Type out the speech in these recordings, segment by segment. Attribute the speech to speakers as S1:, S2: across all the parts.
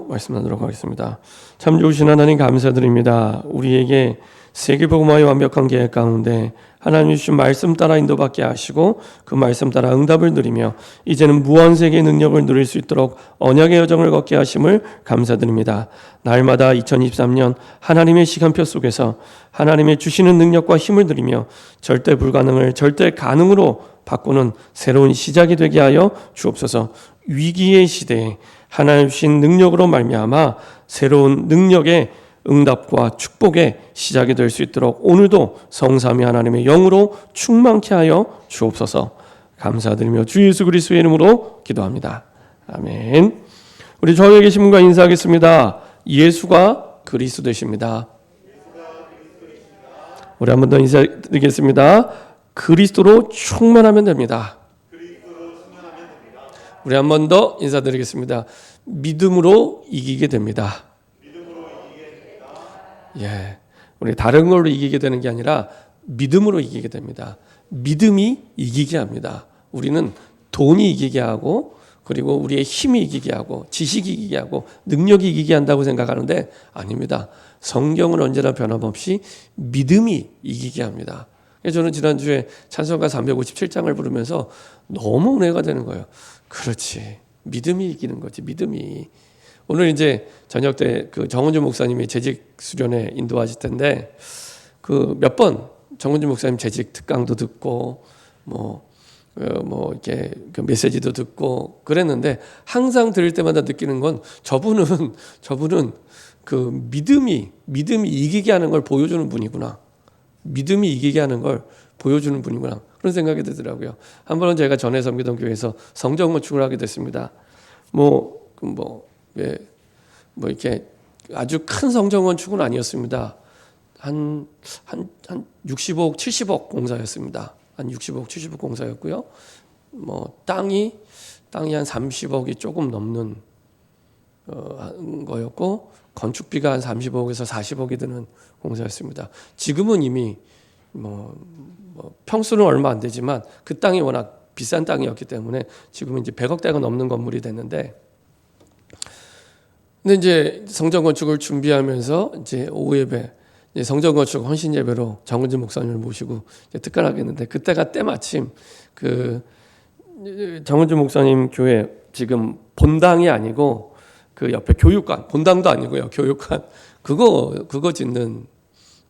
S1: 말씀 나누도록 하겠습니다. 참 좋으신 하나님 감사드립니다. 우리에게 세계복음화의 완벽한 계획 가운데 하나님 주신 말씀 따라 인도받게 하시고 그 말씀 따라 응답을 누리며 이제는 무한세계의 능력을 누릴 수 있도록 언약의 여정을 걷게 하심을 감사드립니다. 날마다 2023년 하나님의 시간표 속에서 하나님의 주시는 능력과 힘을 누리며 절대 불가능을 절대 가능으로 바꾸는 새로운 시작이 되게 하여 주옵소서. 위기의 시대에 하나님 주신 능력으로 말미암아 새로운 능력의 응답과 축복의 시작이 될 수 있도록 오늘도 성삼위 하나님의 영으로 충만케 하여 주옵소서. 감사드리며 주 예수 그리스도의 이름으로 기도합니다. 아멘. 우리 좌우에 계신 분과 인사하겠습니다. 예수가 그리스도 되십니다. 우리 한 번 더 인사드리겠습니다. 그리스도로 충만하면 됩니다. 우리 한 번 더 인사드리겠습니다. 믿음으로 이기게 됩니다. 예, 우리 다른 걸로 이기게 되는 게 아니라 믿음으로 이기게 됩니다. 믿음이 이기게 합니다. 우리는 돈이 이기게 하고 그리고 우리의 힘이 이기게 하고 지식이 이기게 하고 능력이 이기게 한다고 생각하는데 아닙니다. 성경은 언제나 변함없이 믿음이 이기게 합니다. 저는 지난주에 찬송가 357장을 부르면서 너무 은혜가 되는 거예요. 그렇지, 믿음이 이기는 거지. 믿음이. 오늘 이제 저녁 때 그 정은주 목사님이 재직 수련회 인도하실 텐데 그 몇 번 정은주 목사님 재직 특강도 듣고 이렇게 그 메시지도 듣고 그랬는데 항상 들을 때마다 느끼는 건 저분은 그 믿음이 이기게 하는 걸 보여주는 분이구나. 믿음이 이기게 하는 걸 보여주는 분이구나. 그런 생각이 들더라고요. 한 번은 제가 전에 섬기던 교회에서 성전 건축을 하게 됐습니다. 이렇게 아주 큰 성전 건축은 아니었습니다. 한 60억, 70억 공사였습니다. 한 60억, 70억 공사였고요. 땅이 한 30억이 조금 넘는 거였고 건축비가 한 30억에서 40억이 드는 공사였습니다. 지금은 이미 평수는 얼마 안 되지만 그 땅이 워낙 비싼 땅이었기 때문에 지금은 이제 100억대가 넘는 건물이 됐는데, 근데 이제 성전 건축을 준비하면서 이제 오후 예배, 이제 성전 건축 헌신 예배로 정은진 목사님을 모시고 특강하게 했는데 그때가 때마침 그 정은진 목사님 교회 지금 본당이 아니고 그 옆에 교육관, 본당도 아니고요, 교육관 그거 짓는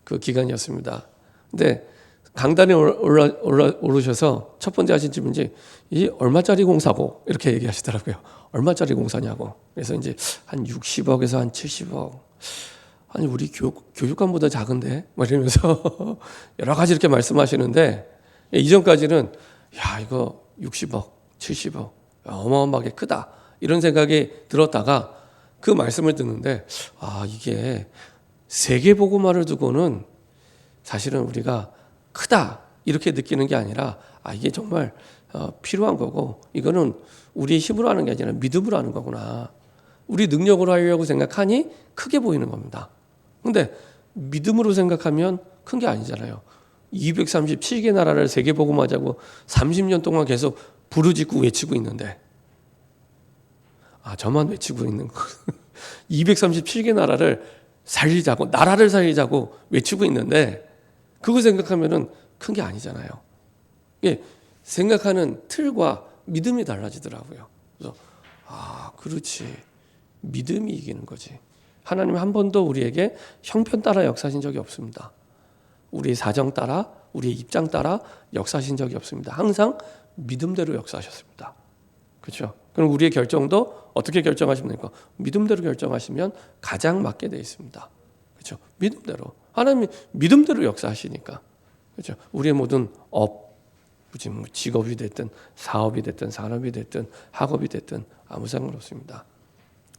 S1: 그 기간이었습니다. 근데 강단에 오르셔서 첫 번째 하신 질문이 이 얼마짜리 공사고 이렇게 얘기하시더라고요. 얼마짜리 공사냐고. 그래서 이제 한 60억에서 한 70억. 아니 우리 교육관보다 작은데? 이러면서 여러 가지 이렇게 말씀하시는데 이전까지는 야 이거 60억, 70억 어마어마하게 크다 이런 생각이 들었다가 그 말씀을 듣는데 이게 세계복음화를 두고는 사실은 우리가 크다 이렇게 느끼는 게 아니라 이게 정말 필요한 거고 이거는 우리의 힘으로 하는 게 아니라 믿음으로 하는 거구나. 우리 능력으로 하려고 생각하니 크게 보이는 겁니다. 근데 믿음으로 생각하면 큰 게 아니잖아요. 237개 나라를 세계복음화하자고 30년 동안 계속 부르짖고 외치고 있는데 저만 외치고 있는 거. 237개 나라를 살리자고 외치고 있는데 그거 생각하면은 큰 게 아니잖아요. 예, 생각하는 틀과 믿음이 달라지더라고요. 그래서 그렇지. 믿음이 이기는 거지. 하나님 한 번도 우리에게 형편 따라 역사하신 적이 없습니다. 우리의 사정 따라, 우리의 입장 따라 역사하신 적이 없습니다. 항상 믿음대로 역사하셨습니다. 그렇죠? 그럼 우리의 결정도 어떻게 결정하십니까? 믿음대로 결정하시면 가장 맞게 되어 있습니다. 그렇죠? 믿음대로. 하나님이 믿음대로 역사하시니까. 그렇죠? 우리의 모든 직업이 됐든 사업이 됐든 산업이 됐든 학업이 됐든 아무 상관없습니다.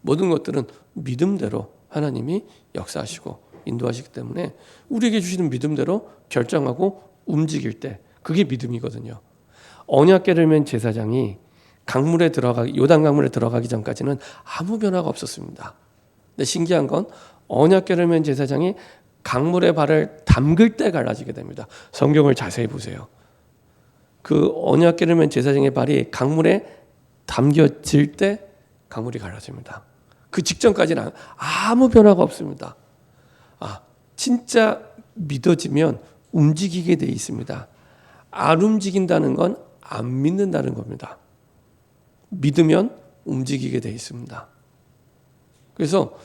S1: 모든 것들은 믿음대로 하나님이 역사하시고 인도하시기 때문에 우리에게 주시는 믿음대로 결정하고 움직일 때 그게 믿음이거든요. 언약궤를 맨 제사장이 요단 강물에 들어가기 전까지는 아무 변화가 없었습니다. 근데 신기한 건 언약궤를 맨 제사장이 강물에 발을 담글 때 갈라지게 됩니다. 성경을 자세히 보세요. 그 언약궤를 맨 제사장의 발이 강물에 담겨질 때 강물이 갈라집니다. 그 직전까지는 아무 변화가 없습니다. 진짜 믿어지면 움직이게 돼 있습니다. 안 움직인다는 건 안 믿는다는 겁니다. 믿으면 움직이게 돼 있습니다. 그래서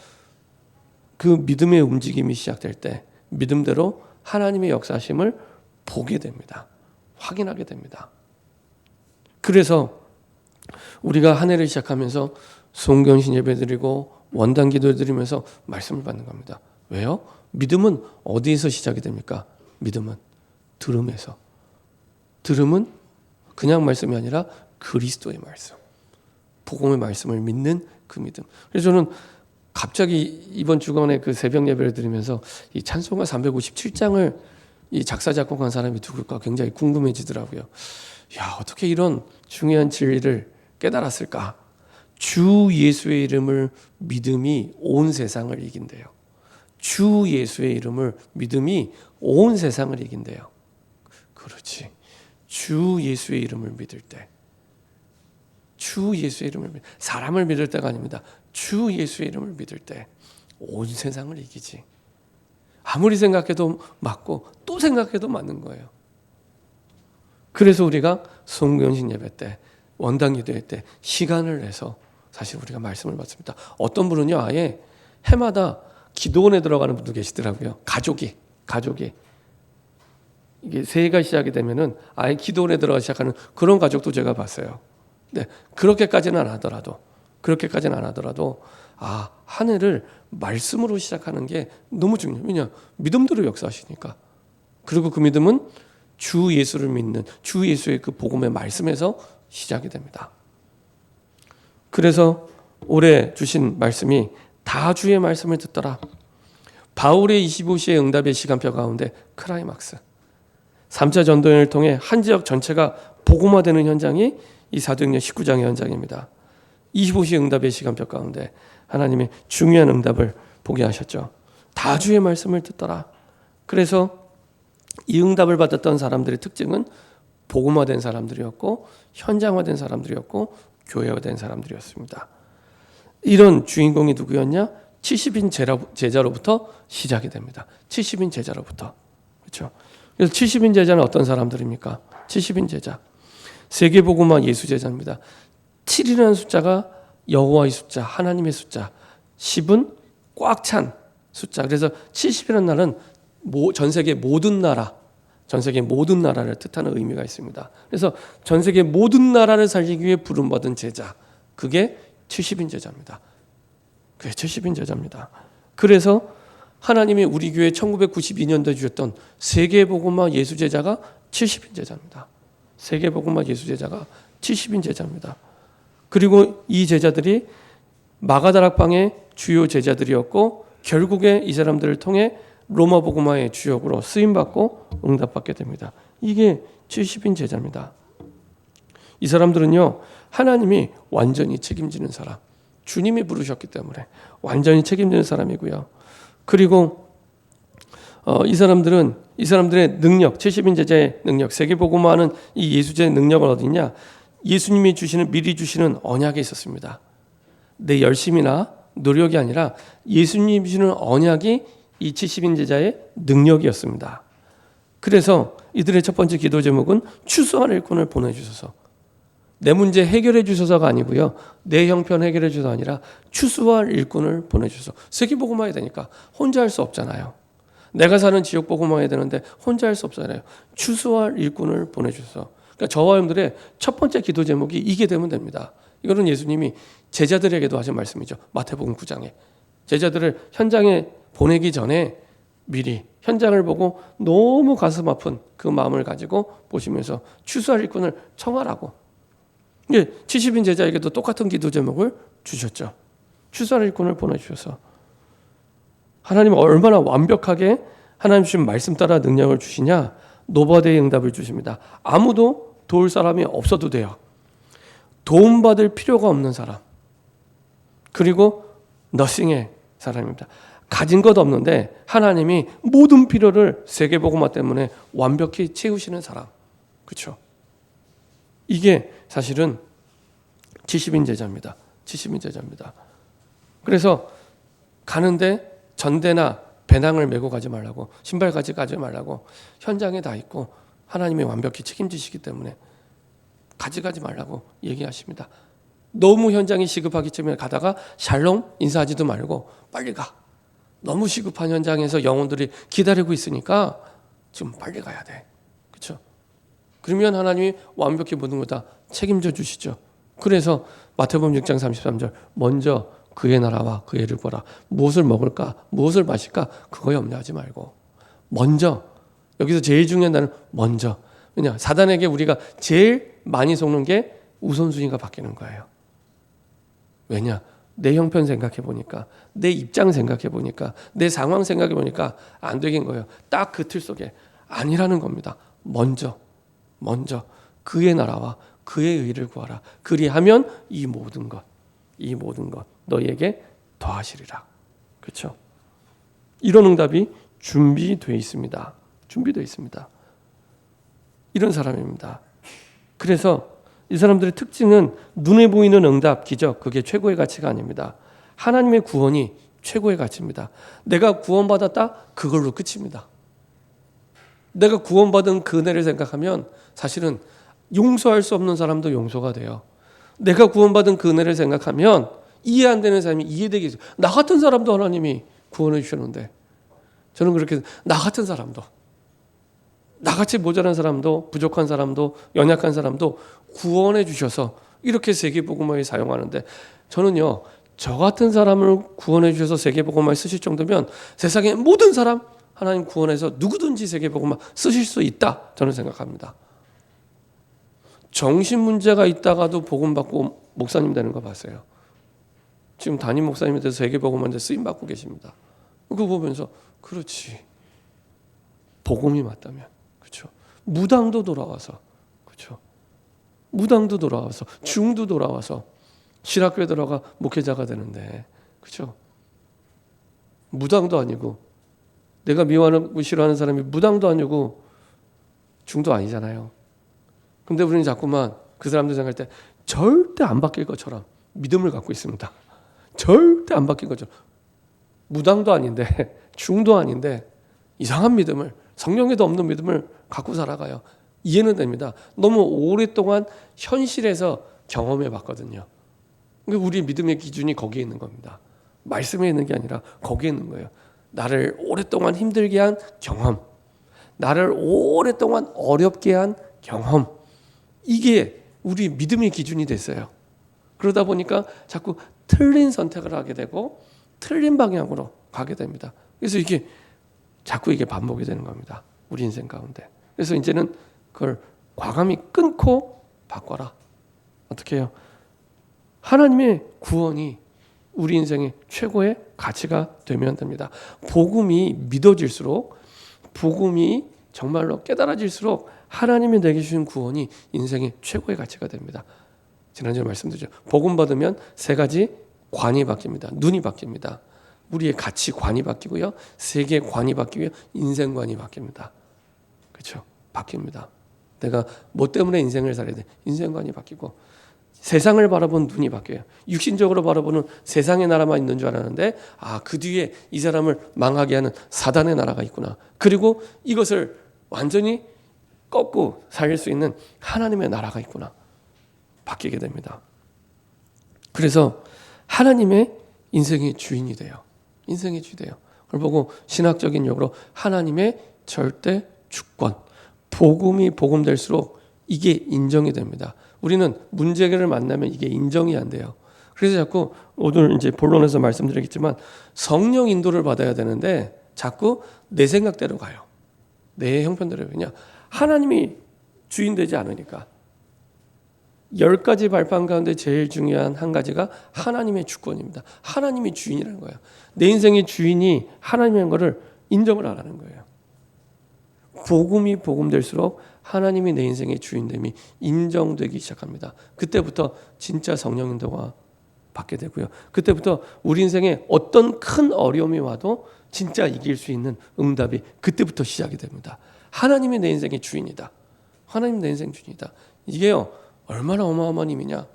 S1: 그 믿음의 움직임이 시작될 때 믿음대로 하나님의 역사심을 보게 됩니다. 확인하게 됩니다. 그래서 우리가 한 해를 시작하면서 송경신 예배드리고 원단 기도드리면서 말씀을 받는 겁니다. 왜요? 믿음은 어디에서 시작이 됩니까? 믿음은 들음에서. 들음은 그냥 말씀이 아니라 그리스도의 말씀, 복음의 말씀을 믿는 그 믿음. 그래서 저는 갑자기 이번 주간에 그 새벽 예배를 드리면서 이 찬송가 357장을 이 작사 작곡한 사람이 누굴까 굉장히 궁금해지더라고요. 야, 어떻게 이런 중요한 진리를 깨달았을까? 주 예수의 이름을 믿음이 온 세상을 이긴대요. 주 예수의 이름을 믿음이 온 세상을 이긴대요. 그렇지. 주 예수의 이름을 믿을 때, 주 예수의 이름을 사람을 믿을 때가 아닙니다. 주 예수의 이름을 믿을 때 온 세상을 이기지. 아무리 생각해도 맞고 또 생각해도 맞는 거예요. 그래서 우리가 송경신 예배 때, 원당 기도회 때 시간을 내서 사실 우리가 말씀을 받습니다. 어떤 분은요, 아예 해마다 기도원에 들어가는 분도 계시더라고요. 가족이 이게 새해가 시작이 되면은 아예 기도원에 들어가 시작하는 그런 가족도 제가 봤어요. 네, 그렇게까지는 안 하더라도 한 해를 말씀으로 시작하는 게 너무 중요해요. 왜냐? 믿음대로 역사하시니까. 그리고 그 믿음은 주 예수를 믿는 주 예수의 그 복음의 말씀에서 시작이 됩니다. 그래서 올해 주신 말씀이 다 주의 말씀을 듣더라. 바울의 25시의 응답의 시간표 가운데 크라이막스. 3차 전도연을 통해 한 지역 전체가 복음화되는 현장이 이 사도행전 19장의 현장입니다. 25시 응답의 시간표 가운데 하나님의 중요한 응답을 보게 하셨죠. 다 주의 말씀을 듣더라. 그래서 이 응답을 받았던 사람들의 특징은 복음화된 사람들이었고 현장화된 사람들이었고 교회화된 사람들이었습니다. 이런 주인공이 누구였냐? 70인 제자로부터 시작이 됩니다. 70인 제자로부터. 그렇죠? 그래서 70인 제자는 어떤 사람들입니까? 70인 제자. 세계복음화 예수 제자입니다. 7이라는 숫자가 여호와의 숫자, 하나님의 숫자. 10은 꽉 찬 숫자. 그래서 70이라는 날은 전 세계 모든 나라를 뜻하는 의미가 있습니다. 그래서 전 세계 모든 나라를 살리기 위해 부름받은 제자. 그게 70인 제자입니다. 그게 70인 제자입니다. 그래서 하나님이 우리 교회 1992년도에 주셨던 세계복음화 예수 제자가 70인 제자입니다. 세계복음화 예수 제자가 70인 제자입니다. 그리고 이 제자들이 마가다락방의 주요 제자들이었고 결국에 이 사람들을 통해 로마 복음화의 주역으로 쓰임받고 응답받게 됩니다. 이게 70인 제자입니다. 이 사람들은요, 하나님이 완전히 책임지는 사람, 주님이 부르셨기 때문에 완전히 책임지는 사람이고요. 그리고 이 사람들의 능력, 70인 제자의 능력, 세계복음화하는 이 예수제의 능력은 어디냐? 예수님이 미리 주시는 언약에 있었습니다. 내 열심이나 노력이 아니라 예수님이 주시는 언약이 이 70인 제자의 능력이었습니다. 그래서 이들의 첫 번째 기도 제목은 추수할 일꾼을 보내주소서. 내 문제 해결해 주소서가 아니고요. 내 형편 해결해 주소서가 아니라 추수할 일꾼을 보내주소서. 세계복음화해야 되니까 혼자 할 수 없잖아요. 내가 사는 지역 복음화해야 되는데 혼자 할 수 없잖아요. 추수할 일꾼을 보내주소서. 그러니까 저와 여러분들의 첫 번째 기도 제목이 이게 되면 됩니다. 이거는 예수님이 제자들에게도 하신 말씀이죠. 마태복음 9장에. 제자들을 현장에 보내기 전에 미리 현장을 보고 너무 가슴 아픈 그 마음을 가지고 보시면서 추수할 일꾼을 청하라고. 70인 제자에게도 똑같은 기도 제목을 주셨죠. 추수할 일꾼을 보내주셔서 하나님은 얼마나 완벽하게 하나님 주신 말씀 따라 능력을 주시냐? 노바데의 응답을 주십니다. 아무도 도울 사람이 없어도 돼요. 도움받을 필요가 없는 사람. 그리고 nothing의 사람입니다. 가진 것 없는데 하나님이 모든 필요를 세계복음화 때문에 완벽히 채우시는 사람. 그렇죠? 이게 사실은 70인 제자입니다. 70인 제자입니다. 그래서 가는데 전대나 배낭을 메고 가지 말라고, 신발까지 가지 말라고, 현장에 다 있고 하나님이 완벽히 책임지시기 때문에 가져가지 말라고 얘기하십니다. 너무 현장이 시급하기 때문에 가다가 샬롬 인사하지도 말고 빨리 가. 너무 시급한 현장에서 영혼들이 기다리고 있으니까 지금 빨리 가야 돼. 그렇죠? 그러면 하나님이 완벽히 모든 걸 다 책임져 주시죠. 그래서 마태복음 6장 33절 먼저 그의 나라와 그의 의를 보라. 무엇을 먹을까? 무엇을 마실까? 그거에 염려하지 말고 먼저, 여기서 제일 중요한 단어는 먼저. 왜냐? 사단에게 우리가 제일 많이 속는 게 우선순위가 바뀌는 거예요. 왜냐? 내 형편 생각해 보니까, 내 입장 생각해 보니까, 내 상황 생각해 보니까 안 되긴 거예요. 딱 그 틀 속에 아니라는 겁니다. 먼저 그의 나라와 그의 의를 구하라. 그리하면 이 모든 것 너희에게 더하시리라. 그렇죠? 이런 응답이 준비되어 있습니다. 이런 사람입니다. 그래서 이 사람들의 특징은 눈에 보이는 응답, 기적, 그게 최고의 가치가 아닙니다. 하나님의 구원이 최고의 가치입니다. 내가 구원받았다? 그걸로 끝입니다. 내가 구원받은 그 은혜를 생각하면 사실은 용서할 수 없는 사람도 용서가 돼요. 내가 구원받은 그 은혜를 생각하면 이해 안 되는 사람이 이해되게 해요. 나 같은 사람도 하나님이 구원해 주셨는데, 저는 그렇게 나 같은 사람도, 나같이 모자란 사람도, 부족한 사람도, 연약한 사람도 구원해 주셔서 이렇게 세계복음화에 사용하는데, 저는요 저 같은 사람을 구원해 주셔서 세계복음화에 쓰실 정도면 세상의 모든 사람 하나님 구원해서 누구든지 세계복음화 쓰실 수 있다, 저는 생각합니다. 정신 문제가 있다가도 복음 받고 목사님 되는 거 봤어요. 지금 담임 목사님에 대해서 세계복음화에 쓰임 받고 계십니다. 그거 보면서 그렇지, 복음이 맞다면, 그렇죠? 무당도 돌아와서, 그렇죠? 무당도 돌아와서, 중도 돌아와서 신학교에 들어가 목회자가 되는데, 그렇죠? 무당도 아니고, 내가 미워하고 싫어하는 사람이 무당도 아니고 중도 아니잖아요. 근데 우리는 자꾸만 그 사람들 생각할 때 절대 안 바뀔 것처럼 믿음을 갖고 있습니다. 절대 안 바뀔 것처럼. 무당도 아닌데 중도 아닌데 이상한 믿음을, 성령에도 없는 믿음을 갖고 살아가요. 이해는 됩니다. 너무 오랫동안 현실에서 경험해 봤거든요. 그러니까 우리 믿음의 기준이 거기에 있는 겁니다. 말씀에 있는 게 아니라 거기에 있는 거예요. 나를 오랫동안 힘들게 한 경험, 나를 오랫동안 어렵게 한 경험, 이게 우리 믿음의 기준이 됐어요. 그러다 보니까 자꾸 틀린 선택을 하게 되고 틀린 방향으로 가게 됩니다. 그래서 이게 자꾸 이게 반복이 되는 겁니다. 우리 인생 가운데. 그래서 이제는 그걸 과감히 끊고 바꿔라. 어떻게 해요? 하나님의 구원이 우리 인생의 최고의 가치가 되면 됩니다. 복음이 믿어질수록, 복음이 정말로 깨달아질수록 하나님이 내게 주신 구원이 인생의 최고의 가치가 됩니다. 지난주에 말씀드렸죠. 복음 받으면 세 가지 관이 바뀝니다. 눈이 바뀝니다. 우리의 가치관이 바뀌고요, 세계관이 바뀌고요, 인생관이 바뀝니다. 그렇죠? 바뀝니다. 내가 뭐 때문에 인생을 살아야 돼? 인생관이 바뀌고, 세상을 바라보는 눈이 바뀌어요. 육신적으로 바라보는 세상의 나라만 있는 줄 알았는데, 그 뒤에 이 사람을 망하게 하는 사단의 나라가 있구나. 그리고 이것을 완전히 꺾고 살릴 수 있는 하나님의 나라가 있구나. 바뀌게 됩니다. 그래서 하나님의 인생의 주인이 돼요. 인생의 주인이 돼요. 그걸 보고 신학적인 용어로 하나님의 절대 주권, 복음이 복음될수록 이게 인정이 됩니다. 우리는 문제를 만나면 이게 인정이 안 돼요. 그래서 자꾸 오늘 이제 본론에서 말씀드리겠지만 성령 인도를 받아야 되는데 자꾸 내 생각대로 가요. 내 형편대로. 그냥 하나님이 주인 되지 않으니까. 10가지 발판 가운데 제일 중요한 한 가지가 하나님의 주권입니다. 하나님이 주인이라는 거예요. 내 인생의 주인이 하나님인 것을 인정을 안 하는 거예요. 복음이 복음될수록 하나님이 내 인생의 주인됨이 인정되기 시작합니다. 그때부터 진짜 성령 인도가 받게 되고요. 그때부터 우리 인생에 어떤 큰 어려움이 와도 진짜 이길 수 있는 응답이 그때부터 시작이 됩니다. 하나님이 내 인생의 주인이다. 하나님 내 인생 주인이다. 이게요, 얼마나 어마어마한 힘이냐.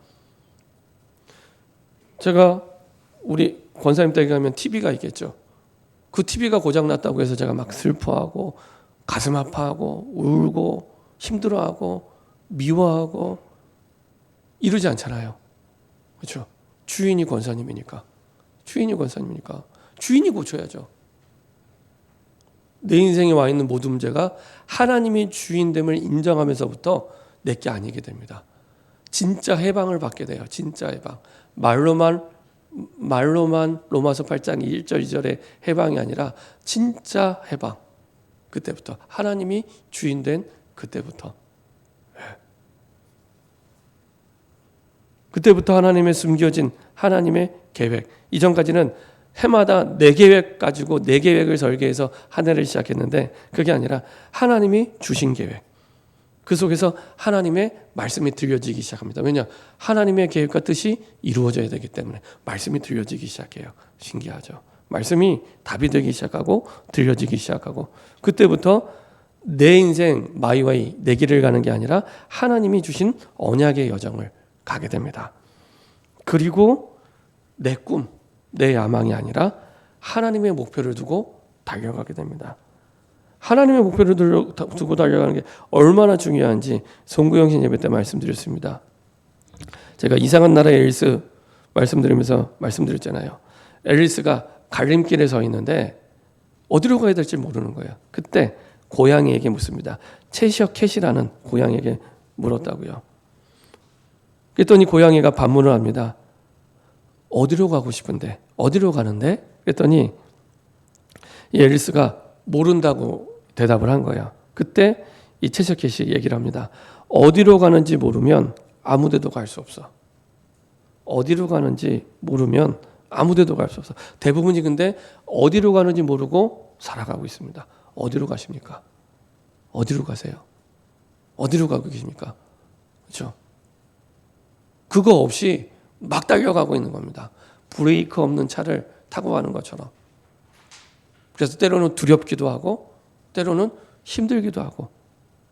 S1: 제가 우리 권사님 댁에 가면 TV가 있겠죠. 그 TV가 고장났다고 해서 제가 막 슬퍼하고 가슴 아파하고 울고 힘들어하고 미워하고 이러지 않잖아요. 그렇죠? 주인이 권사님이니까. 주인이 고쳐야죠. 내 인생에 와 있는 모든 문제가 하나님이 주인됨을 인정하면서부터 내게 아니게 됩니다. 진짜 해방을 받게 돼요. 진짜 해방. 말로만 로마서 8장 1절 2절의 해방이 아니라 진짜 해방. 그때부터 하나님이 주인된 그때부터. 그때부터 하나님의 숨겨진 하나님의 계획. 이전까지는 해마다 내 계획 가지고 내 계획을 설계해서 한 해를 시작했는데 그게 아니라 하나님이 주신 계획. 그 속에서 하나님의 말씀이 들려지기 시작합니다. 왜냐? 하나님의 계획과 뜻이 이루어져야 되기 때문에 말씀이 들려지기 시작해요. 신기하죠? 말씀이 답이 되기 시작하고 들려지기 시작하고 그때부터 내 인생 마이와이 내 길을 가는 게 아니라 하나님이 주신 언약의 여정을 가게 됩니다. 그리고 내 꿈, 내 야망이 아니라 하나님의 목표를 두고 달려가게 됩니다. 하나님의 목표를 두고 달려가는 게 얼마나 중요한지 송구영신 예배 때 말씀드렸습니다. 제가 이상한 나라의 앨리스 말씀드렸잖아요. 앨리스가 갈림길에 서 있는데 어디로 가야 될지 모르는 거예요. 그때 고양이에게 묻습니다. 채셔캣이라는 고양이에게 물었다고요. 그랬더니 고양이가 반문을 합니다. 어디로 가고 싶은데? 어디로 가는데? 그랬더니 이 앨리스가 모른다고 대답을 한 거예요. 그때 이 채셔캣이 얘기를 합니다. 어디로 가는지 모르면 아무 데도 갈 수 없어. 어디로 가는지 모르면 아무 데도 갈 수 없어. 대부분이 근데 어디로 가는지 모르고 살아가고 있습니다. 어디로 가십니까? 어디로 가세요? 어디로 가고 계십니까? 그렇죠? 그거 없이 막 달려가고 있는 겁니다. 브레이크 없는 차를 타고 가는 것처럼. 그래서 때로는 두렵기도 하고 때로는 힘들기도 하고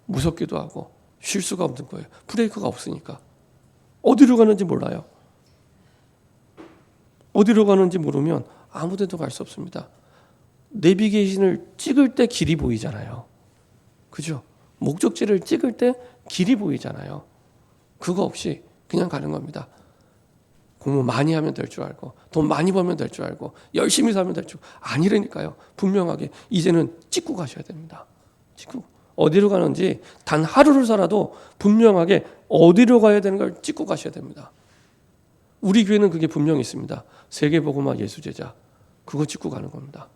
S1: 무섭기도 하고 쉴 수가 없는 거예요. 브레이크가 없으니까. 어디로 가는지 몰라요. 어디로 가는지 모르면 아무 데도 갈 수 없습니다. 내비게이션을 찍을 때 길이 보이잖아요. 그죠? 목적지를 찍을 때 길이 보이잖아요. 그거 없이 그냥 가는 겁니다. 공부 많이 하면 될 줄 알고 돈 많이 벌면 될 줄 알고 열심히 살면 될 줄 아니라니까요. 분명하게 이제는 찍고 가셔야 됩니다. 찍고 어디로 가는지 단 하루를 살아도 분명하게 어디로 가야 되는 걸 찍고 가셔야 됩니다. 우리 교회는 그게 분명히 있습니다. 세계복음화 예수제자 그거 찍고 가는 겁니다.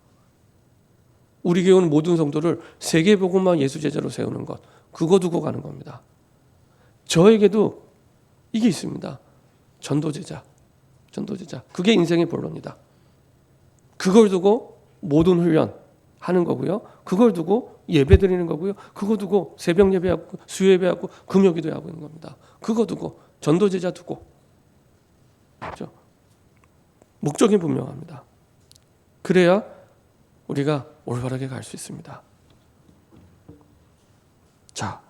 S1: 우리 교회는 모든 성도를 세계복음화 예수제자로 세우는 것 그거 두고 가는 겁니다. 저에게도 이게 있습니다. 전도제자 그게 인생의 본론이다. 그걸 두고 모든 훈련 하는 거고요. 그걸 두고 예배 드리는 거고요. 그거 두고 새벽 예배하고 수요 예배하고 금요기도 하고 있는 겁니다. 그거 두고 전도제자 두고 그렇죠? 목적이 분명합니다. 그래야 우리가 올바르게 갈 수 있습니다. 자,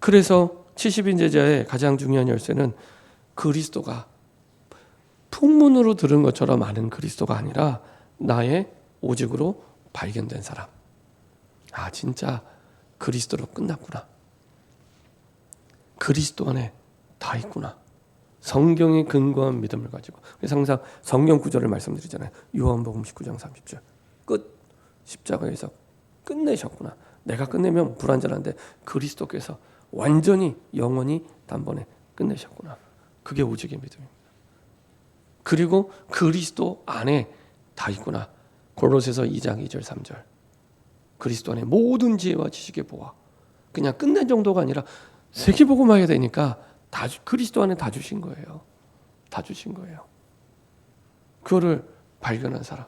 S1: 그래서 70인 제자의 가장 중요한 열쇠는 그리스도가 풍문으로 들은 것처럼 아는 그리스도가 아니라 나의 오직으로 발견된 사람. 아, 진짜 그리스도로 끝났구나. 그리스도 안에 다 있구나. 성경에 근거한 믿음을 가지고. 그래서 항상 성경 구절을 말씀드리잖아요. 요한복음 19장 30절. 끝. 십자가에서 끝내셨구나. 내가 끝내면 불완전한데 그리스도께서 완전히 영원히 단번에 끝내셨구나. 그게 오직의 믿음입니다. 그리고 그리스도 안에 다 있구나. 골로새서 2장 2절 3절. 그리스도 안에 모든 지혜와 지식의 보화. 그냥 끝낸 정도가 아니라 세계복음화해야 되니까 다 그리스도 안에 다 주신 거예요. 다 주신 거예요. 그거를 발견한 사람.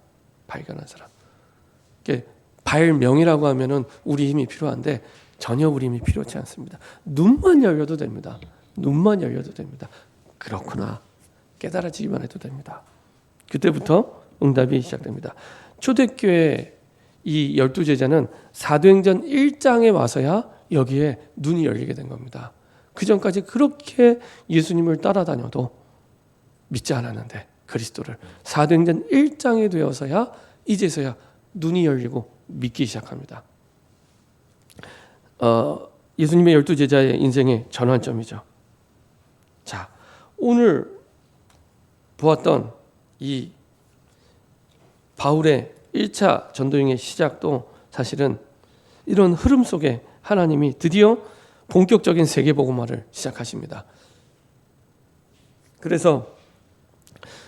S1: 발명이라고 하면은 우리 힘이 필요한데 전혀 우리 힘이 필요치 않습니다. 눈만 열려도 됩니다. 그렇구나. 깨달아지기만 해도 됩니다. 그때부터 응답이 시작됩니다. 초대교회 이 12제자는 사도행전 1장에 와서야 여기에 눈이 열리게 된 겁니다. 그 전까지 그렇게 예수님을 따라다녀도 믿지 않았는데 그리스도를 사도행전 1장에 되어서야 이제서야 눈이 열리고 믿기 시작합니다. 예수님의 12제자의 인생의 전환점이죠. 자, 오늘 보았던 이 바울의 1차 전도행의 시작도 사실은 이런 흐름 속에 하나님이 드디어 본격적인 세계복음화를 시작하십니다. 그래서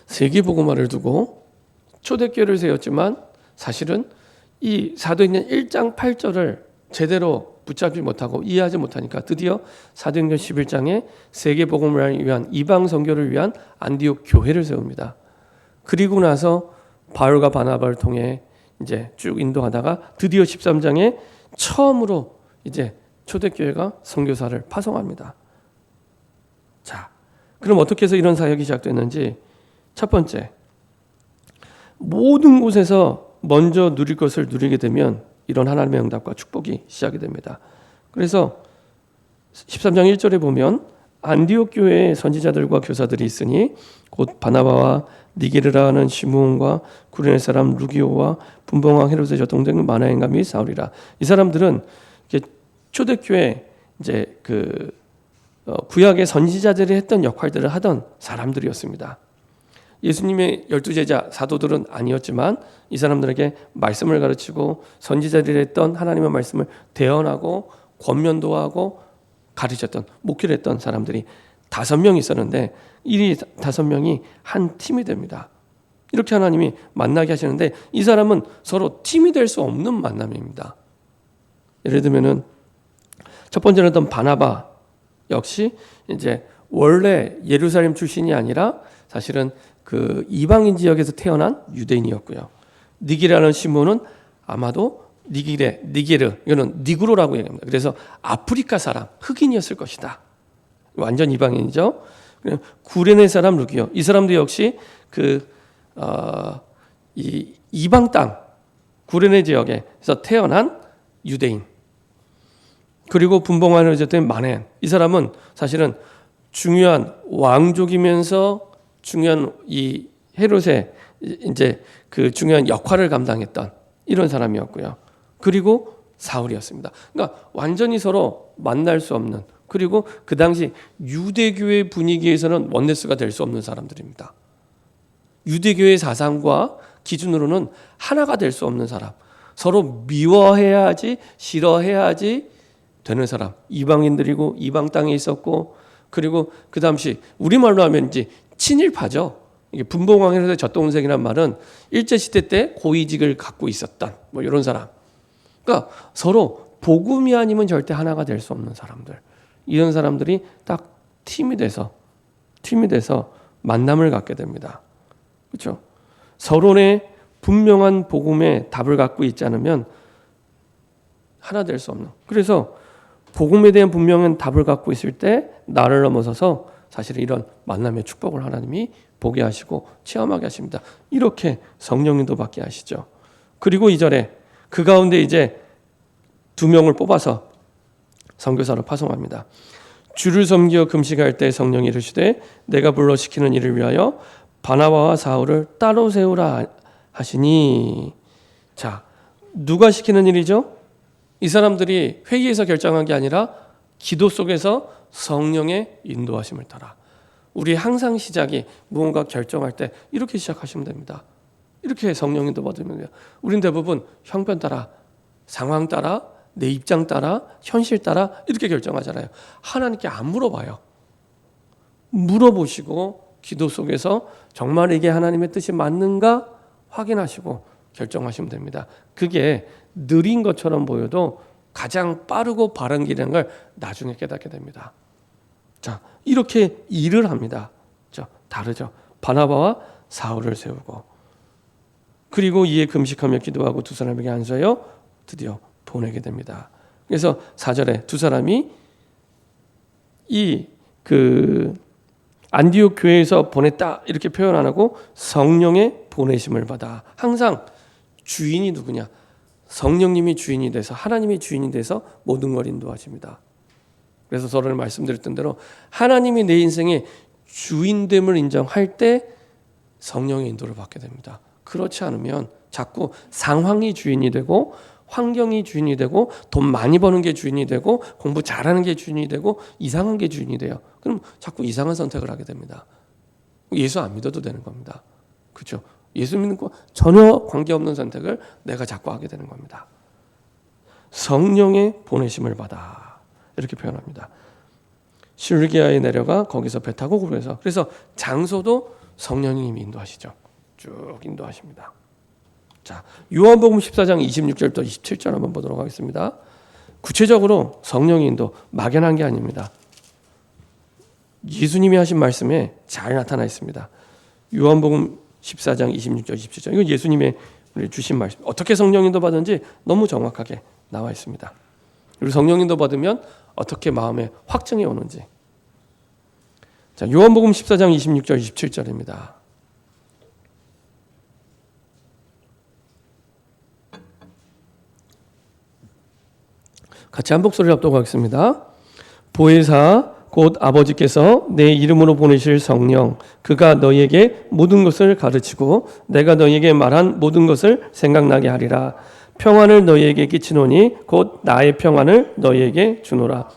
S1: 세계복음화를 두고 초대교회를 세웠지만 사실은 이 사도행전 1장 8절을 제대로 붙잡지 못하고 이해하지 못하니까 드디어 사도행전 11장에 세계복음을 위한 이방 선교를 위한 안디옥 교회를 세웁니다. 그리고 나서 바울과 바나바를 통해 이제 쭉 인도하다가 드디어 13장에 처음으로 이제 초대교회가 선교사를 파송합니다. 자, 그럼 어떻게 해서 이런 사역이 시작됐는지 첫 번째, 모든 곳에서 먼저 누릴 것을 누리게 되면 이런 하나님의 응답과 축복이 시작이 됩니다. 그래서 13장 1절에 보면 안디옥 교회에 선지자들과 교사들이 있으니 곧 바나바와 니게르라는 시므온과 구레네 사람 루기오와 분봉왕 헤롯의 여동생 마나엔과 및 사울이라. 이 사람들은 초대교회 이제 구약의 선지자들이 했던 역할들을 하던 사람들이었습니다. 예수님의 12제자 사도들은 아니었지만 이 사람들에게 말씀을 가르치고 선지자들이 했던 하나님의 말씀을 대언하고 권면도 하고 가르쳤던 목회를 했던 사람들이 5명 있었는데 이 5명이 한 팀이 됩니다. 이렇게 하나님이 만나게 하시는데 이 사람은 서로 팀이 될 수 없는 만남입니다. 예를 들면은 첫 번째는 어떤 바나바 역시 이제 원래 예루살렘 출신이 아니라 사실은 그 이방인 지역에서 태어난 유대인이었고요. 니기라는 시몬은 아마도 니게르 이거는 니그로라고 얘기합니다. 그래서 아프리카 사람 흑인이었을 것이다. 완전 이방인이죠. 구레네 사람 루기오 이 사람도 역시 이 이방 땅 구레네 지역에서 태어난 유대인. 그리고 분봉왕을 제쳤던 마넨 이 사람은 사실은 중요한 왕족이면서 중요한 이 헤롯의 이제 그 중요한 역할을 감당했던 이런 사람이었고요. 그리고 사울이었습니다. 그러니까 완전히 서로 만날 수 없는 그리고 그 당시 유대교회 분위기에서는 원네스가 될 수 없는 사람들입니다. 유대교회 사상과 기준으로는 하나가 될 수 없는 사람, 서로 미워해야지 싫어해야지 되는 사람, 이방인들이고 이방 땅에 있었고 그리고 그 당시 우리말로 하면 이제 친일파죠. 이게 분봉왕 헤롯의 젖동생이란 말은 일제시대 때 고위직을 갖고 있었던 뭐 이런 사람. 그러니까 서로 복음이 아니면 절대 하나가 될 수 없는 사람들. 이런 사람들이 딱 팀이 돼서 만남을 갖게 됩니다. 그렇죠? 서로의 분명한 복음의 답을 갖고 있지 않으면 하나 될 수 없는. 그래서 복음에 대한 분명한 답을 갖고 있을 때 나를 넘어서서 사실은 이런 만남의 축복을 하나님이 보게 하시고 체험하게 하십니다. 이렇게 성령님도 받게 하시죠. 그리고 2절에 그 가운데 이제 2명을 뽑아서 선교사로 파송합니다. 주를 섬겨 금식할 때 성령이 이르시되 내가 불러 시키는 일을 위하여 바나바와 사울을 따로 세우라 하시니. 자, 누가 시키는 일이죠? 이 사람들이 회의에서 결정한 게 아니라 기도 속에서 성령의 인도하심을 따라. 우리 항상 시작이 무언가 결정할 때 이렇게 시작하시면 됩니다. 이렇게 성령 인도 받으면 돼요. 우린 대부분 형편 따라, 상황 따라, 내 입장 따라, 현실 따라 이렇게 결정하잖아요. 하나님께 안 물어봐요. 물어보시고 기도 속에서 정말 이게 하나님의 뜻이 맞는가 확인하시고 결정하시면 됩니다. 그게 느린 것처럼 보여도 가장 빠르고 바른 길이라는 걸 나중에 깨닫게 됩니다. 자, 이렇게 일을 합니다. 다르죠. 바나바와 사울을 세우고 그리고 이에 금식하며 기도하고 2 사람에게 안수하여 드디어 보내게 됩니다. 그래서 4절에 2 사람이 안디옥 교회에서 보냈다 이렇게 표현 안 하고 성령의 보내심을 받아. 항상 주인이 누구냐? 성령님이 주인이 돼서 하나님이 주인이 돼서 모든 걸 인도하십니다. 그래서 서로를 말씀드렸던 대로 하나님이 내 인생의 주인됨을 인정할 때 성령의 인도를 받게 됩니다. 그렇지 않으면 자꾸 상황이 주인이 되고 환경이 주인이 되고 돈 많이 버는 게 주인이 되고 공부 잘하는 게 주인이 되고 이상한 게 주인이 돼요. 그럼 자꾸 이상한 선택을 하게 됩니다. 예수 안 믿어도 되는 겁니다. 그렇죠? 예수 믿는 거 전혀 관계없는 선택을 내가 자꾸 하게 되는 겁니다. 성령의 보내심을 받아 이렇게 표현합니다. 실기아에 내려가 거기서 배 타고 그래서 장소도 성령님이 인도하시죠. 쭉 인도하십니다. 자, 요한복음 14장 26절부터 27절 한번 보도록 하겠습니다. 구체적으로 성령의 인도 막연한 게 아닙니다. 예수님이 하신 말씀에 잘 나타나 있습니다. 요한복음 14장 26절 27절 이건 예수님의 주신 말씀. 어떻게 성령 인도 받은지 너무 정확하게 나와 있습니다. 그리고 성령 인도 받으면 어떻게 마음에 확증이 오는지. 자, 요한복음 14장 26절 27절입니다. 같이 한 목소리를 합독하겠습니다. 보혜사 곧 아버지께서 내 이름으로 보내실 성령 그가 너희에게 모든 것을 가르치고 내가 너희에게 말한 모든 것을 생각나게 하리라. 평안을 너희에게 끼치노니 곧 나의 평안을 너희에게 주노라.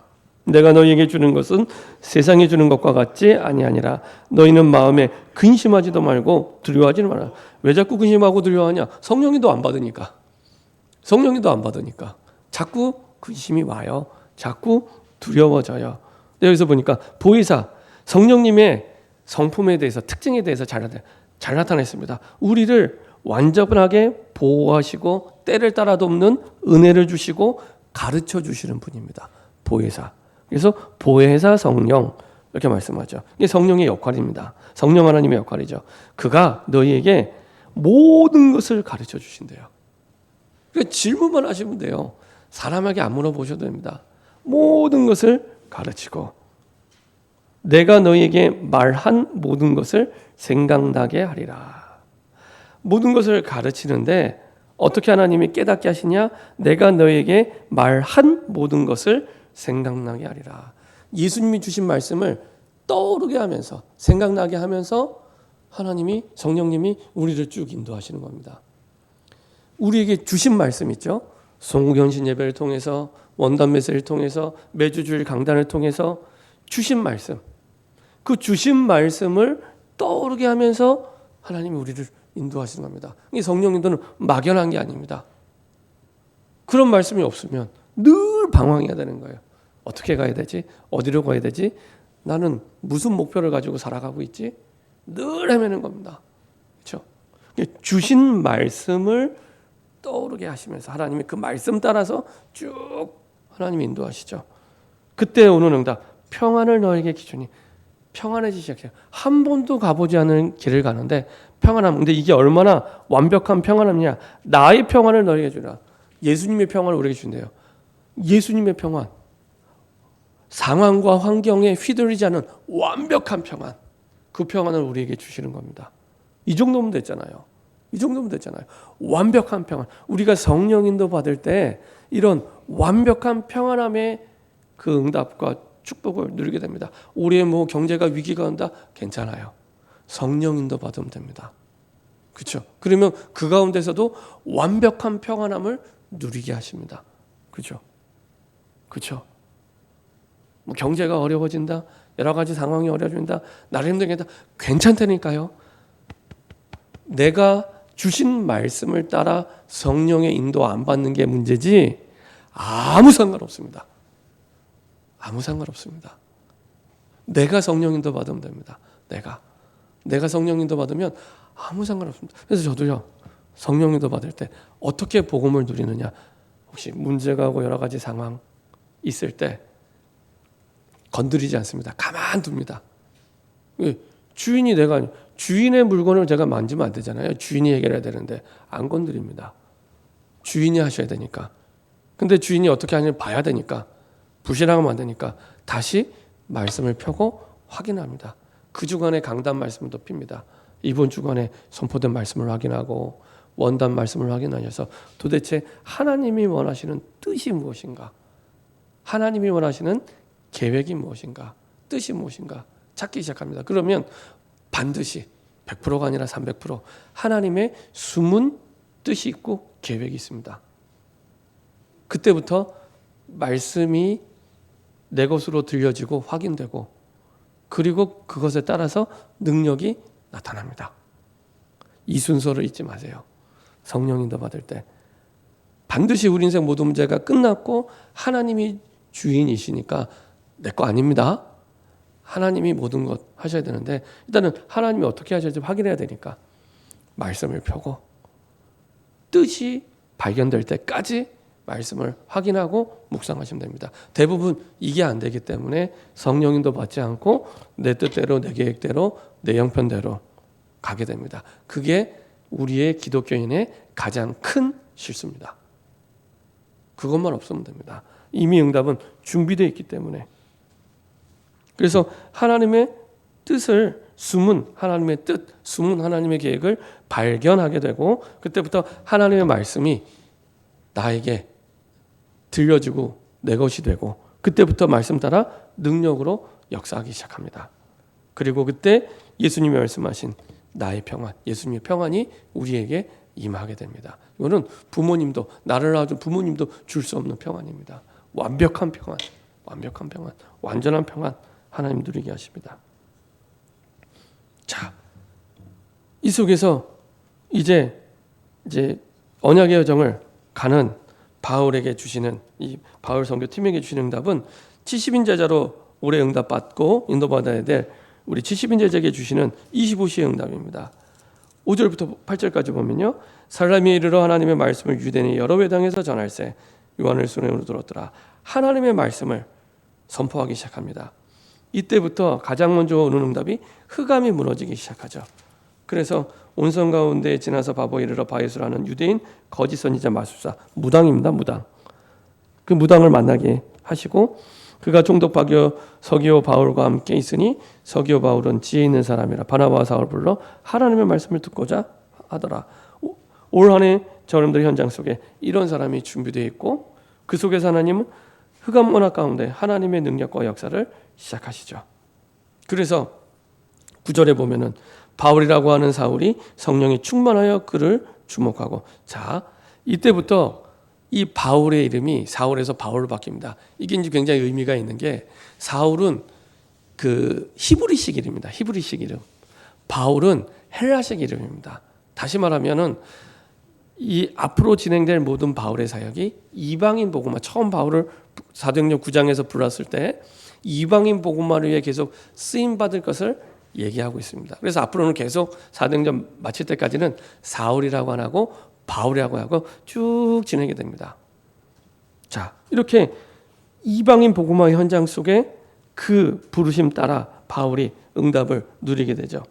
S1: 내가 너희에게 주는 것은 세상이 주는 것과 같지 아니하니라. 너희는 마음에 근심하지도 말고 두려워하지 마라. 왜 자꾸 근심하고 두려워하냐? 성령님도 안 받으니까. 자꾸 근심이 와요. 자꾸 두려워져요. 여기서 보니까 보혜사 성령님의 성품에 대해서 특징에 대해서 잘 나타냈습니다. 우리를 완전하게 보호하시고 때를 따라 돕는 은혜를 주시고 가르쳐 주시는 분입니다. 보혜사. 그래서 보혜사 성령 이렇게 말씀하죠. 이게 성령의 역할입니다. 성령 하나님의 역할이죠. 그가 너희에게 모든 것을 가르쳐 주신대요. 그러니까 질문만 하시면 돼요. 사람에게 안 물어보셔도 됩니다. 모든 것을 가르치고 내가 너희에게 말한 모든 것을 생각나게 하리라. 모든 것을 가르치는데 어떻게 하나님이 깨닫게 하시냐? 내가 너희에게 말한 모든 것을 생각나게 하리라. 예수님이 주신 말씀을 떠오르게 하면서 생각나게 하면서 하나님이 성령님이 우리를 쭉 인도하시는 겁니다. 우리에게 주신 말씀 있죠? 송구견신 예배를 통해서 원단 메시지를 통해서 매주 주일 강단을 통해서 주신 말씀 그 주신 말씀을 떠오르게 하면서 하나님이 우리를 인도하시는 겁니다. 이 성령 인도는 막연한 게 아닙니다. 그런 말씀이 없으면 늘 방황해야 되는 거예요. 어떻게 가야 되지? 어디로 가야 되지? 나는 무슨 목표를 가지고 살아가고 있지? 늘 헤매는 겁니다. 그렇죠? 주신 말씀을 떠오르게 하시면서 하나님이 그 말씀 따라서 쭉 하나님이 인도하시죠. 그때 오는 응답 평안을 너에게 기준이 평안해지기 시작해요. 한 번도 가보지 않은 길을 가는데 평안함. 근데 이게 얼마나 완벽한 평안함이냐. 나의 평안을 너에게 주라. 예수님의 평안을 우리에게 준대요. 예수님의 평안. 상황과 환경에 휘둘리지 않은 완벽한 평안. 그 평안을 우리에게 주시는 겁니다. 이 정도면 됐잖아요. 완벽한 평안. 우리가 성령 인도 받을 때 이런 완벽한 평안함의 그 응답과 축복을 누리게 됩니다. 올해 뭐 경제가 위기가 온다? 괜찮아요. 성령 인도 받으면 됩니다. 그렇죠? 그러면 그 가운데서도 완벽한 평안함을 누리게 하십니다. 그렇죠? 뭐 경제가 어려워진다, 여러 가지 상황이 어려워진다, 나를 힘들게 한다, 괜찮다니까요. 내가 주신 말씀을 따라 성령의 인도 안 받는 게 문제지 아무 상관없습니다. 내가 성령 인도 받으면 됩니다. 내가 성령 인도 받으면 아무 상관없습니다. 그래서 저도요 성령 인도 받을 때 어떻게 복음을 누리느냐, 혹시 문제가 오고 여러 가지 상황 있을 때 건드리지 않습니다. 가만둡니다. 주인의 물건을 제가 만지면 안 되잖아요. 주인이 해결해야 되는데 안 건드립니다. 주인이 하셔야 되니까. 근데 주인이 어떻게 하는지 봐야 되니까, 불신하면 안 되니까 다시 말씀을 펴고 확인합니다. 그 주간에 강단 말씀을 덮입니다. 이번 주간에 선포된 말씀을 확인하고 원단 말씀을 확인하셔서 도대체 하나님이 원하시는 뜻이 무엇인가, 하나님이 원하시는 계획이 무엇인가, 뜻이 무엇인가 찾기 시작합니다. 그러면 반드시 100%가 아니라 300% 하나님의 숨은 뜻이 있고 계획이 있습니다. 그때부터 말씀이 내 것으로 들려지고 확인되고 그리고 그것에 따라서 능력이 나타납니다. 이 순서를 잊지 마세요. 성령 인도 받을 때 반드시 우리 인생 모든 문제가 끝났고 하나님이 주인이시니까 내 거 아닙니다. 하나님이 모든 것 하셔야 되는데 일단은 하나님이 어떻게 하실지 확인해야 되니까 말씀을 펴고 뜻이 발견될 때까지 말씀을 확인하고 묵상하시면 됩니다. 대부분 이게 안 되기 때문에 성령인도 받지 않고 내 뜻대로 내 계획대로 내 형편대로 가게 됩니다. 그게 우리의 기독교인의 가장 큰 실수입니다. 그것만 없으면 됩니다. 이미 응답은 준비되어 있기 때문에. 그래서 하나님의 뜻을 숨은 하나님의 뜻, 숨은 하나님의 계획을 발견하게 되고 그때부터 하나님의 말씀이 나에게 들려지고 내 것이 되고 그때부터 말씀 따라 능력으로 역사하기 시작합니다. 그리고 그때 예수님이 말씀하신 나의 평안, 예수님의 평안이 우리에게 임하게 됩니다. 이거는 부모님도 나를 낳아준 부모님도 줄 수 없는 평안입니다. 완벽한 평안, 완벽한 평안, 완전한 평안 하나님 누리게 하십니다. 자, 이 속에서 이제 언약의 여정을 가는 바울에게 주시는 이 바울 선교팀에게 주시는 응답은 70인 제자로 올해 응답받고 인도받아야 될 우리 70인 제자에게 주시는 25시의 응답입니다. 5절부터 8절까지 보면요. 사람이 이르러 하나님의 말씀을 유대인의 여러 회당에서 전할세 요한을 수레으로 들었더라. 하나님의 말씀을 선포하기 시작합니다. 이때부터 가장 먼저 오는 응답이 흑암이 무너지기 시작하죠. 그래서 온성 가운데 지나서 바보에 이르러 바예수라는 유대인 거짓 선지자 마술사 무당입니다. 무당. 그 무당을 만나게 하시고 그가 총독 서기오 바울과 함께 있으니 서기오 바울은 지혜 있는 사람이라 바나바와 사울을 불러 하나님의 말씀을 듣고자 하더라. 올 한 해 저놈들 현장 속에 이런 사람이 준비되어 있고 그 속에서 하나님은 흑암 문화 가운데 하나님의 능력과 역사를 시작하시죠. 그래서 9절에 보면은 바울이라고 하는 사울이 성령이 충만하여 그를 주목하고 자 이때부터 이 바울의 이름이 사울에서 바울로 바뀝니다. 이게 이제 굉장히 의미가 있는 게 사울은 그 히브리식 이름입니다. 히브리식 이름. 바울은 헬라식 이름입니다. 다시 말하면은 이 앞으로 진행될 모든 바울의 사역이 이방인 복음화 처음 바울을 사도행전 9장에서 불렀을 때 이방인 복음화를 위해 계속 쓰임 받을 것을 얘기하고 있습니다. 그래서 앞으로는 계속 사도행전 마칠 때까지는 사울이라고 안 하고 바울이라고 하고 쭉 진행이 됩니다. 자, 이렇게 이방인 복음화 현장 속에 그 부르심 따라 바울이 응답을 누리게 되죠.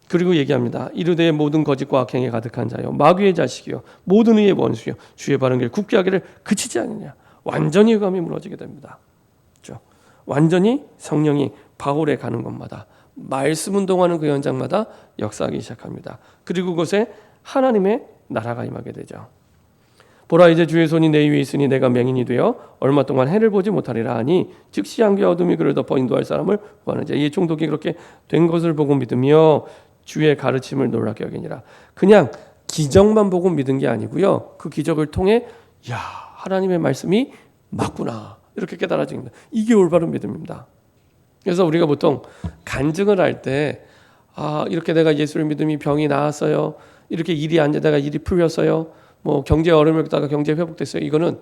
S1: 그리고 얘기합니다. 이르되 모든 거짓과 악행에 가득한 자요 마귀의 자식이요 모든 의의 원수요 주의 바른 길 굳게 하기를 그치지 않느냐. 완전히 흑암이 무너지게 됩니다. 그렇죠? 완전히 성령이 바울에 가는 곳마다 말씀 운동하는 그 현장마다 역사하기 시작합니다. 그리고 그곳에 하나님의 나라가 임하게 되죠. 보라 이제 주의 손이 내 위에 있으니 내가 맹인이 되어 얼마 동안 해를 보지 못하리라 하니 즉시 안개와 어둠이 그를 덮어 인도할 사람을 구하는 자. 이 총독이 그렇게 된 것을 보고 믿으며 주의 가르침을 놀랍게 여기니라. 그냥 기적만 보고 믿은 게 아니고요. 그 기적을 통해 야 하나님의 말씀이 맞구나 이렇게 깨달아집니다. 이게 올바른 믿음입니다. 그래서 우리가 보통 간증을 할 때 이렇게 내가 예수를 믿음이 병이 나았어요. 이렇게 일이 안 되다가 일이 풀렸어요. 뭐 경제 어려움을 겪다가 경제 회복됐어요. 이거는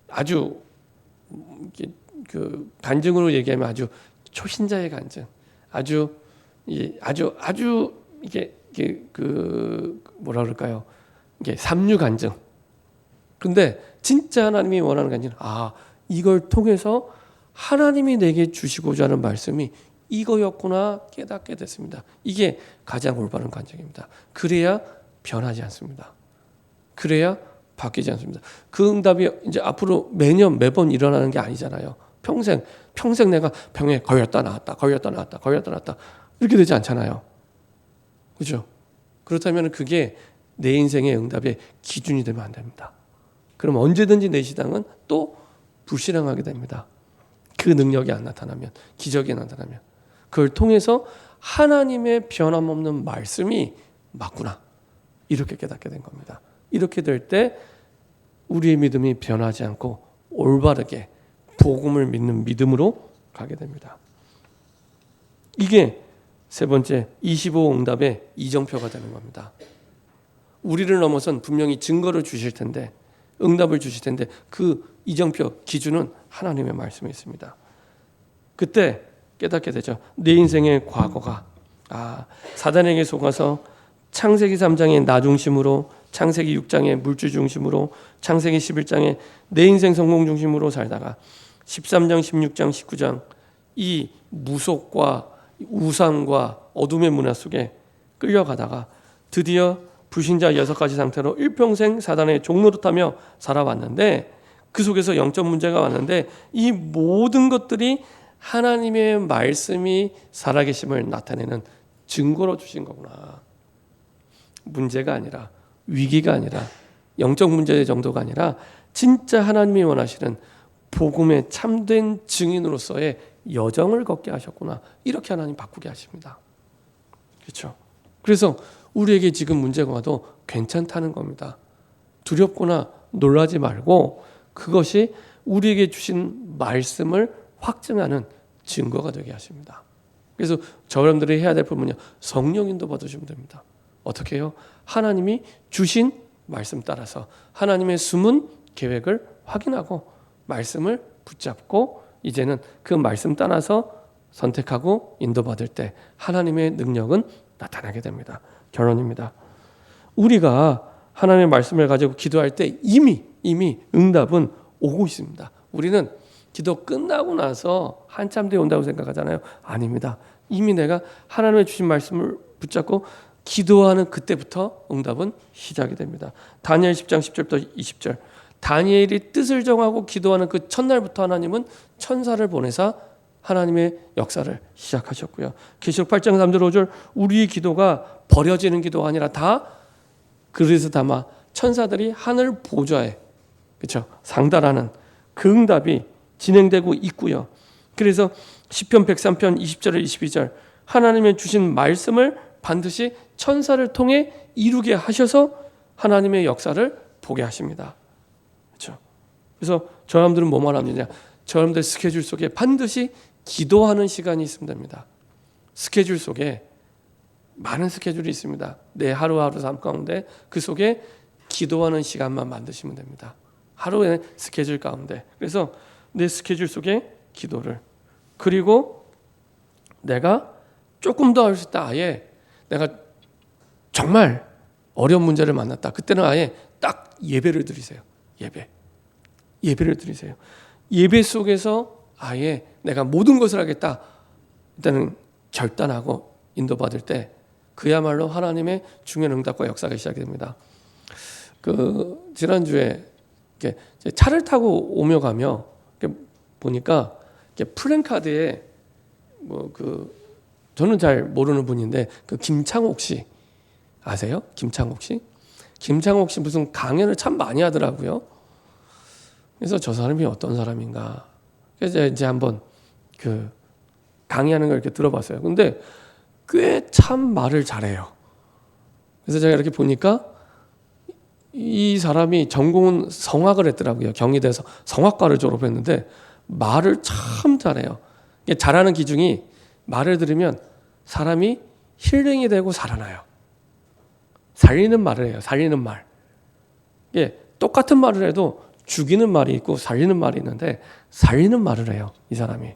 S1: 아주 그 간증으로 얘기하면 아주 초신자의 간증, 아주 이게 그 뭐라 그럴까요? 이게 삼류 간증. 근데 진짜 하나님이 원하는 간증은 이걸 통해서 하나님이 내게 주시고자 하는 말씀이 이거였구나 깨닫게 됐습니다. 이게 가장 올바른 간증입니다. 그래야 변하지 않습니다. 그래야 바뀌지 않습니다. 그 응답이 이제 앞으로 매번 일어나는 게 아니잖아요. 평생 내가 병에 걸렸다 나왔다 이렇게 되지 않잖아요. 그렇죠? 그렇다면 그게 내 인생의 응답의 기준이 되면 안 됩니다. 그럼 언제든지 내 신앙은 또 불신앙하게 됩니다. 그 능력이 안 나타나면, 기적이 나타나면, 그걸 통해서 하나님의 변함없는 말씀이 맞구나, 이렇게 깨닫게 된 겁니다. 이렇게 될 때 우리의 믿음이 변하지 않고 올바르게 복음을 믿는 믿음으로 가게 됩니다. 이게 세 번째 25 응답의 이정표가 되는 겁니다. 우리를 넘어선 분명히 증거를 주실 텐데, 응답을 주실 텐데, 그 이정표 기준은 하나님의 말씀에 있습니다. 그때 깨닫게 되죠. 내 인생의 과거가 사단에게 속아서 창세기 3장의 나 중심으로, 창세기 6장의 물질 중심으로, 창세기 11장의 내 인생 성공 중심으로 살다가 13장, 16장, 19장 이 무속과 우상과 어둠의 문화 속에 끌려가다가 드디어 불신자 6가지 상태로 일평생 사단의 종노릇하며 살아왔는데, 그 속에서 영적 문제가 왔는데, 이 모든 것들이 하나님의 말씀이 살아계심을 나타내는 증거로 주신 거구나. 문제가 아니라, 위기가 아니라, 영적 문제 정도가 아니라 진짜 하나님이 원하시는 복음의 참된 증인으로서의 여정을 걷게 하셨구나. 이렇게 하나님 바꾸게 하십니다. 그렇죠? 그래서 우리에게 지금 문제가 와도 괜찮다는 겁니다. 두렵거나 놀라지 말고 그것이 우리에게 주신 말씀을 확증하는 증거가 되게 하십니다. 그래서 여러분들이 해야 될 부분은요, 성령 인도 받으시면 됩니다. 어떻게 해요? 하나님이 주신 말씀 따라서 하나님의 숨은 계획을 확인하고 말씀을 붙잡고 이제는 그 말씀 따라서 선택하고 인도받을 때 하나님의 능력은 나타나게 됩니다. 결론입니다. 우리가 하나님의 말씀을 가지고 기도할 때 이미 응답은 오고 있습니다. 우리는 기도 끝나고 나서 한참 뒤에 온다고 생각하잖아요. 아닙니다. 이미 내가 하나님의 주신 말씀을 붙잡고 기도하는 그때부터 응답은 시작이 됩니다. 다니엘 10장 10절부터 20절. 다니엘이 뜻을 정하고 기도하는 그 첫날부터 하나님은 천사를 보내사 하나님의 역사를 시작하셨고요. 계시록 8장 3절 5절 우리의 기도가 버려지는 기도가 아니라 다 그릇에 담아 천사들이 하늘 보좌에 그렇죠? 상달하는 그 응답이 진행되고 있고요. 그래서 시편 103편 20절에 22절 하나님의 주신 말씀을 반드시 천사를 통해 이루게 하셔서 하나님의 역사를 보게 하십니다. 그렇죠? 그래서 저 사람들은 뭐 말하느냐? 저 사람들 스케줄 속에 반드시 기도하는 시간이 있으면 됩니다. 스케줄 속에 많은 스케줄이 있습니다. 내 하루하루 삶 가운데 그 속에 기도하는 시간만 만드시면 됩니다. 하루의 스케줄 가운데. 그래서 내 스케줄 속에 기도를, 그리고 내가 조금 더 할 수 있다. 아예 내가 정말 어려운 문제를 만났다. 그때는 아예 딱 예배를 드리세요. 예배를 드리세요. 예배 속에서 아예 내가 모든 것을 하겠다. 일단은 결단하고 인도받을 때 그야말로 하나님의 중요한 응답과 역사가 시작이 됩니다. 그 지난주에 이렇게 차를 타고 오며 가며 이렇게 보니까 이렇게 플랜카드에 저는 잘 모르는 분인데 그 김창옥 씨 아세요? 김창옥 씨 무슨 강연을 참 많이 하더라고요. 그래서 저 사람이 어떤 사람인가. 그래서 이제 한번 그 강의하는 걸 이렇게 들어봤어요. 근데 꽤 참 말을 잘해요. 그래서 제가 이렇게 보니까 이 사람이 전공은 성악을 했더라고요. 경희대에서 성악과를 졸업했는데 말을 참 잘해요. 잘하는 기준이 말을 들으면 사람이 힐링이 되고 살아나요. 살리는 말을 해요. 살리는 말. 똑같은 말을 해도 죽이는 말이 있고 살리는 말이 있는데 살리는 말을 해요. 이 사람이.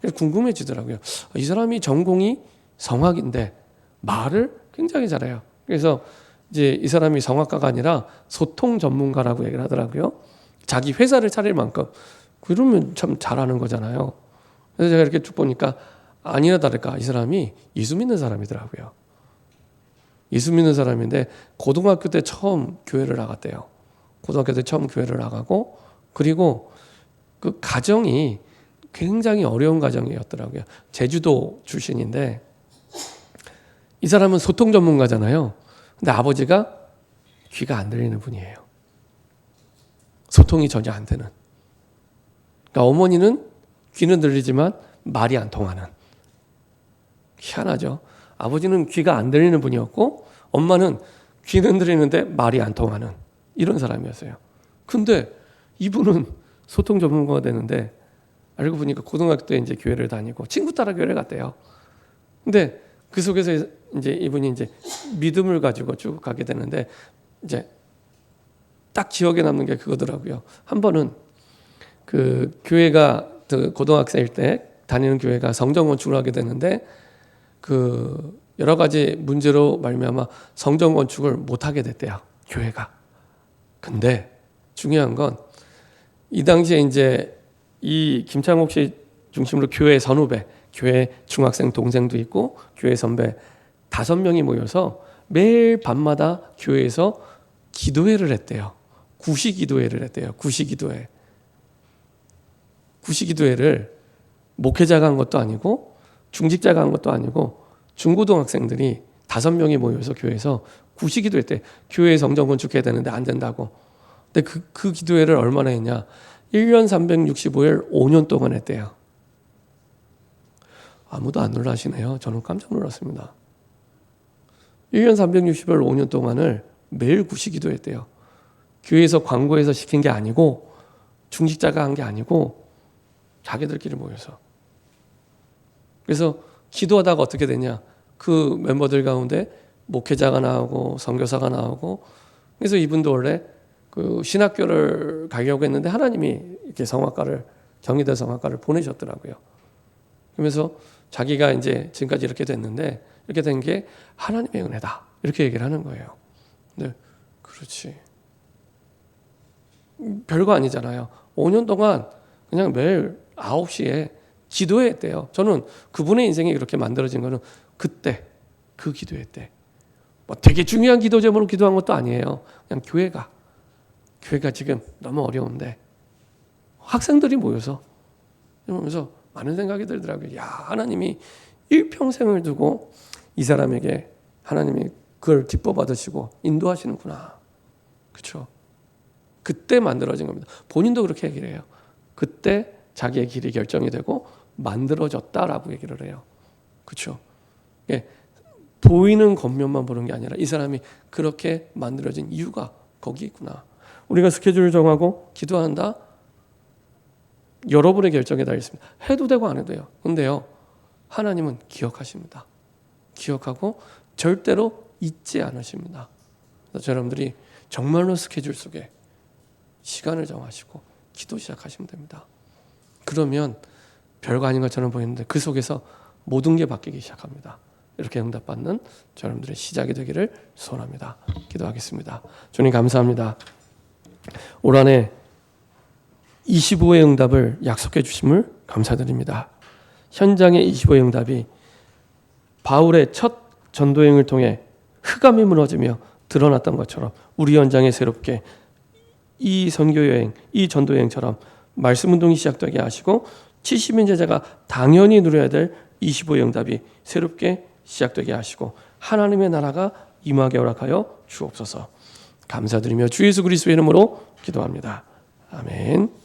S1: 그래서 궁금해지더라고요. 이 사람이 전공이 성악인데 말을 굉장히 잘해요. 그래서 이제 이 사람이 성악가가 아니라 소통 전문가라고 얘기를 하더라고요. 자기 회사를 차릴 만큼. 그러면 참 잘하는 거잖아요. 그래서 제가 이렇게 쭉 보니까 아니나 다를까 이 사람이 예수 믿는 사람이더라고요. 예수 믿는 사람인데 고등학교 때 처음 교회를 나갔대요. 고등학교 때 처음 교회를 나가고, 그리고 그 가정이 굉장히 어려운 가정이었더라고요. 제주도 출신인데 이 사람은 소통 전문가잖아요. 근데 아버지가 귀가 안 들리는 분이에요. 소통이 전혀 안 되는. 그러니까 어머니는 귀는 들리지만 말이 안 통하는. 희한하죠. 아버지는 귀가 안 들리는 분이었고 엄마는 귀는 들리는데 말이 안 통하는 이런 사람이었어요. 근데 이분은 소통 전문가가 되는데 알고 보니까 고등학교 때 이제 교회를 다니고 친구 따라 교회를 갔대요. 근데 그 속에서 이제 이분이 이제 믿음을 가지고 쭉 가게 되는데 이제 딱 기억에 남는 게 그거더라고요. 한 번은 그 교회가 그 고등학생일 때 다니는 교회가 성전 건축을 하게 되는데 그 여러 가지 문제로 말미암아 성전 건축을 못 하게 됐대요. 교회가. 근데 중요한 건 이 당시에 이제 이 김창옥 씨 중심으로 교회 선후배, 교회 중학생 동생도 있고 교회 선배 5명이 모여서 매일 밤마다 교회에서 기도회를 했대요. 구시기도회를 했대요. 구시기도회. 구시기도회를 목회자가 한 것도 아니고 중직자가 한 것도 아니고 중고등학생들이 5명이 모여서 교회에서 구시기도 했대. 교회 성전 건축해야 되는데 안 된다고. 근데 그 기도회를 얼마나 했냐? 1년 365일 5년 동안 했대요. 아무도 안 놀라시네요. 저는 깜짝 놀랐습니다. 1년 365일 5년 동안을 매일 구시기도 했대요. 교회에서 광고해서 시킨 게 아니고 중직자가 한 게 아니고 자기들끼리 모여서. 그래서 기도하다가 어떻게 되냐? 그 멤버들 가운데 목회자가 나오고 선교사가 나오고 그래서 이분도 원래 그 신학교를 가려고 했는데 하나님이 이렇게 성악가를 경희대 성악가를 보내셨더라고요. 그러면서 자기가 이제 지금까지 이렇게 됐는데 이렇게 된 게 하나님의 은혜다 이렇게 얘기를 하는 거예요. 근데 그렇지 별거 아니잖아요. 5년 동안 그냥 매일 9시에 기도했대요. 저는 그분의 인생이 이렇게 만들어진 거는 그때 그 기도회 때 뭐 되게 중요한 기도 제목으로 기도한 것도 아니에요. 그냥 교회가 지금 너무 어려운데 학생들이 모여서 이러면서 많은 생각이 들더라고요. 야, 하나님이 일평생을 두고 이 사람에게 하나님이 그걸 기뻐 받으시고 인도하시는구나. 그렇죠? 그때 만들어진 겁니다. 본인도 그렇게 얘기를 해요. 그때 자기의 길이 결정이 되고 만들어졌다라고 얘기를 해요. 그렇죠? 예, 보이는 겉면만 보는 게 아니라 이 사람이 그렇게 만들어진 이유가 거기 있구나. 우리가 스케줄을 정하고 기도한다. 여러분의 결정에 달려 있습니다. 해도 되고 안 해도 돼요. 근데요, 하나님은 기억하십니다. 기억하고 절대로 잊지 않으십니다. 그래서 여러분들이 정말로 스케줄 속에 시간을 정하시고 기도 시작하시면 됩니다. 그러면 별거 아닌 것처럼 보이는데 그 속에서 모든 게 바뀌기 시작합니다. 이렇게 응답받는 여러분들의 시작이 되기를 소원합니다. 기도하겠습니다. 주님 감사합니다. 올 한해 25의 응답을 약속해 주심을 감사드립니다. 현장의 25의 응답이 바울의 첫 전도행을 통해 흑암이 무너지며 드러났던 것처럼 우리 현장에 새롭게 이 선교여행, 이 전도여행처럼 말씀운동이 시작되게 하시고 70인 제자가 당연히 누려야 될 25의 응답이 새롭게 시작되게 하시고 하나님의 나라가 임하게 허락하여 주옵소서. 감사드리며 주 예수 그리스도의 이름으로 기도합니다. 아멘.